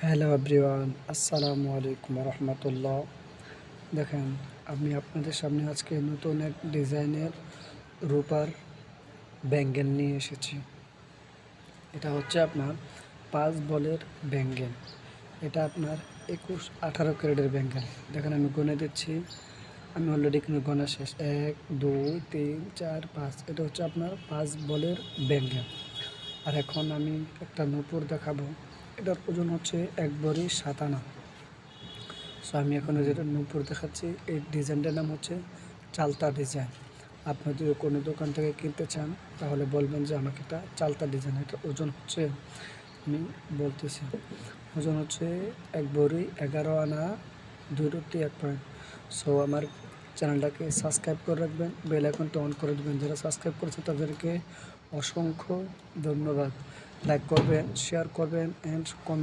Hello everyone, আসসালামু আলাইকুম রহমতুল্লাহ। দেখেন, আমি আপনাদের সামনে আজকে নতুন এক ডিজাইনের রূপার ব্যাঙ্গেল নিয়ে এসেছি। এটা হচ্ছে আপনার 5 বলের ব্যাঙ্গেল। এটা আপনার 21-18 ক্যারেটের ব্যাঙ্গেল। দেখেন, আমি গুনে দিচ্ছি। আমি অলরেডি কিন্তু গোনা শেষ। 1 2 3 4 5। এটা হচ্ছে আপনার 5 বলের ব্যাঙ্গেল। আর এখন আমি একটা নূপুর দেখাবো। এটার ওজন হচ্ছে 1 ভরি 7 আনা। সো আমি এখন যেটা নূপুর দেখাচ্ছি, এই ডিজাইনটার নাম হচ্ছে চালতা ডিজাইন। আপনি যদি কোনো দোকান থেকে কিনতে চান তাহলে বলবেন যে আমাকে একটা চালতা ডিজাইন। এটার ওজন হচ্ছে, আমি বলতেছি, ওজন হচ্ছে 1 ভরি 11 আনা 2 রুটি 1 পয়েন্ট। সো আমার চ্যানেলটাকে সাবস্ক্রাইব করে রাখবেন, বেল আইকনটা অন করে দেবেন। যারা সাবস্ক্রাইব করেছে তাদেরকে অসংখ্য ধন্যবাদ। লাইক করবেন, শেয়ার করবেন অ্যান্ড কমেন্ট